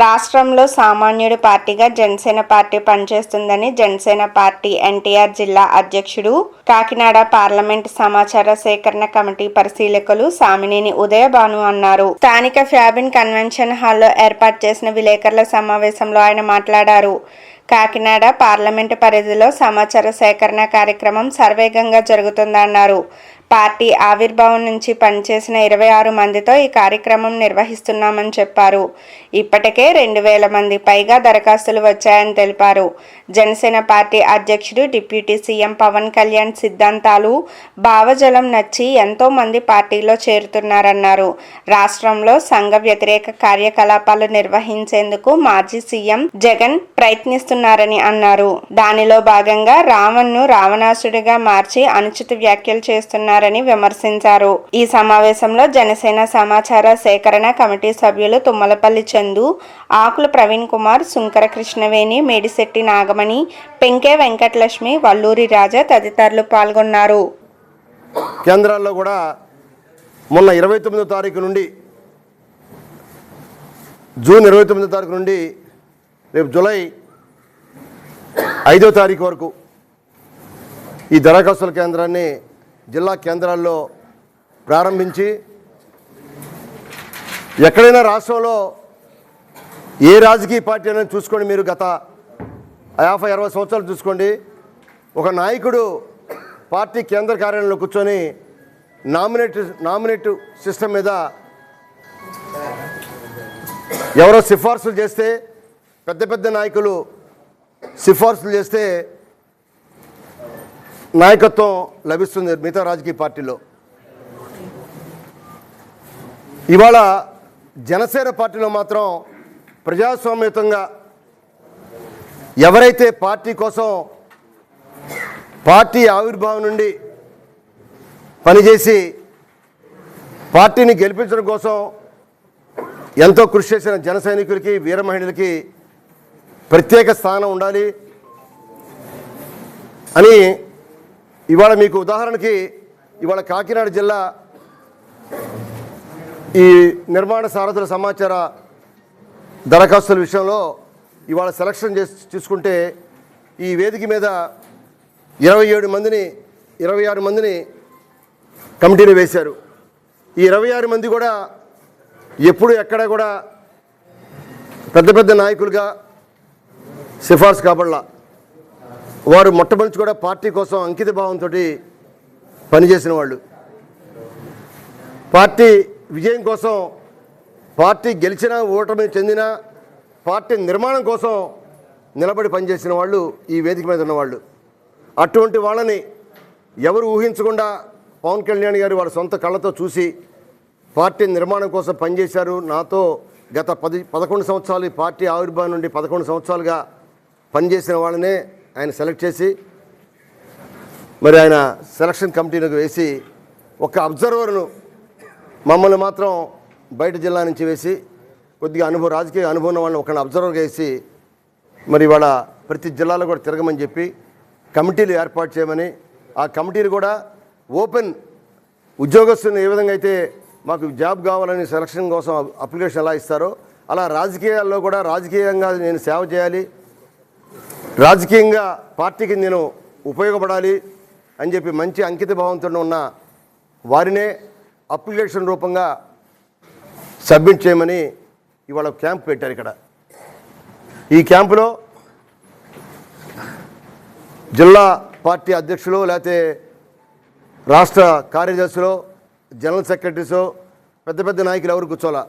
రాష్ట్రంలో సామాన్యుడి పార్టీగా జనసేన పార్టీ పనిచేస్తుందని జనసేన పార్టీ ఎన్టీఆర్ జిల్లా అధ్యక్షుడు, కాకినాడ పార్లమెంట్ సమాచార సేకరణ కమిటీ పరిశీలకులు సామినేని ఉదయభాను అన్నారు. స్థానిక ఫ్యాబిన్ కన్వెన్షన్ హాల్లో ఏర్పాటు చేసిన విలేకరుల సమావేశంలో ఆయన మాట్లాడారు. కాకినాడ పార్లమెంటు పరిధిలో సమాచార సేకరణ కార్యక్రమం శరవేగంగా జరుగుతుందన్నారు. పార్టీ ఆవిర్భావం నుంచి పనిచేసిన 26 మందితో ఈ కార్యక్రమం నిర్వహిస్తున్నామని చెప్పారు. ఇప్పటికే 2000 మంది పైగా దరఖాస్తులు వచ్చాయని తెలిపారు. జనసేన పార్టీ అధ్యక్షుడు, డిప్యూటీ సీఎం పవన్ కళ్యాణ్ సిద్ధాంతాలు, భావజలం నచ్చి ఎంతో మంది పార్టీలో చేరుతున్నారన్నారు. రాష్ట్రంలో సంఘ వ్యతిరేక కార్యకలాపాలు నిర్వహించేందుకు మాజీ సీఎం జగన్ ప్రయత్నిస్తున్నారని అన్నారు. దానిలో భాగంగా రావణ్ను రావణాసుడిగా మార్చి అనుచిత వ్యాఖ్యలు చేస్తున్నారు విమర్శించారు. ఈ సమావేశంలో జనసేన సమాచార సేకరణ కమిటీ సభ్యులు తుమ్మలపల్లి చందు, ఆకుల ప్రవీణ్ కుమార్, సుంకర కృష్ణవేణి, మేడిశెట్టి నాగమణి, పెంకే వెంకటలక్ష్మి, వల్లూరి రాజా తదితరులు పాల్గొన్నారు. కేంద్రాల్లో కూడా మొన్న 29వ తారీఖు నుండి జూన్ 29వ తారీఖు నుండి రేపు జూలై 5వ తారీఖు వరకు ఈ దరఖాస్తుల కేంద్రాన్ని జిల్లా కేంద్రాల్లో ప్రారంభించి ఎక్కడైనా రాష్ట్రంలో ఏ రాజకీయ పార్టీ అనేది చూసుకోండి, మీరు గత 50-60 సంవత్సరాలు చూసుకోండి, ఒక నాయకుడు పార్టీ కేంద్ర కార్యాలయంలో కూర్చొని నామినేట్ సిస్టమ్ మీద ఎవరో సిఫార్సులు చేస్తే, పెద్ద పెద్ద నాయకులు సిఫార్సులు చేస్తే నాయకత్వం లభిస్తుంది మిగతా రాజకీయ పార్టీలో. ఇవాళ జనసేన పార్టీలో మాత్రం ప్రజాస్వామ్యయుతంగా ఎవరైతే పార్టీ కోసం, పార్టీ ఆవిర్భావం నుండి పనిచేసి పార్టీని గెలిపించడం కోసం ఎంతో కృషి చేసిన జన సైనికులకి, వీర మహిళలకి ప్రత్యేక స్థానం ఉండాలి అని ఇవాళ మీకు ఉదాహరణకి ఇవాళ కాకినాడ జిల్లా ఈ నిర్మాణ సారథుల సమాచార దరఖాస్తుల విషయంలో ఇవాళ సెలక్షన్ చూసుకుంటే ఈ వేదిక మీద 26 మందిని కమిటీని వేశారు. ఈ 26 మంది కూడా ఎప్పుడు ఎక్కడ కూడా పెద్ద పెద్ద నాయకులుగా సిఫార్సు కాబడలా. వారు మొట్టమొదటి కూడా పార్టీ కోసం అంకిత భావంతో పనిచేసిన వాళ్ళు, పార్టీ విజయం కోసం, పార్టీ గెలిచినా ఓటమి చెందినా పార్టీ నిర్మాణం కోసం నిలబడి పనిచేసిన వాళ్ళు ఈ వేదిక మీద ఉన్నవాళ్ళు. అటువంటి వాళ్ళని ఎవరు ఊహించకుండా పవన్ కళ్యాణ్ గారు వారి సొంత కళ్ళతో చూసి పార్టీ నిర్మాణం కోసం పనిచేశారు. నాతో గత 11 సంవత్సరాలు ఈ పార్టీ ఆవిర్భావం నుండి 11 సంవత్సరాలుగా పనిచేసిన వాళ్ళనే ఆయన సెలెక్ట్ చేసి మరి ఆయన సెలక్షన్ కమిటీలోకి వేసి ఒక అబ్జర్వర్ను మమ్మల్ని మాత్రం బయట జిల్లా నుంచి వేసి కొద్దిగా రాజకీయ అనుభవం ఉన్న వాళ్ళని ఒక అబ్జర్వర్గా వేసి మరి ఇవాళ ప్రతి జిల్లాలో కూడా తిరగమని చెప్పి కమిటీలు ఏర్పాటు చేయమని, ఆ కమిటీలు కూడా ఓపెన్ ఉద్యోగస్తులను ఏ విధంగా అయితే మాకు జాబ్ కావాలని సెలక్షన్ కోసం అప్లికేషన్ ఎలా ఇస్తారో అలా రాజకీయాల్లో కూడా రాజకీయంగా నేను సేవ చేయాలి, రాజకీయంగా పార్టీకి నేను ఉపయోగపడాలి అని చెప్పి మంచి అంకిత భావంతో ఉన్న వారినే అప్లికేషన్ రూపంగా సబ్మిట్ చేయమని ఇవాళ క్యాంప్ పెట్టారు. ఇక్కడ ఈ క్యాంపులో జిల్లా పార్టీ అధ్యక్షులు, లేకపోతే రాష్ట్ర కార్యదర్శులు, జనరల్ సెక్రటరీసో, పెద్ద పెద్ద నాయకులు ఎవరు కూర్చోలా.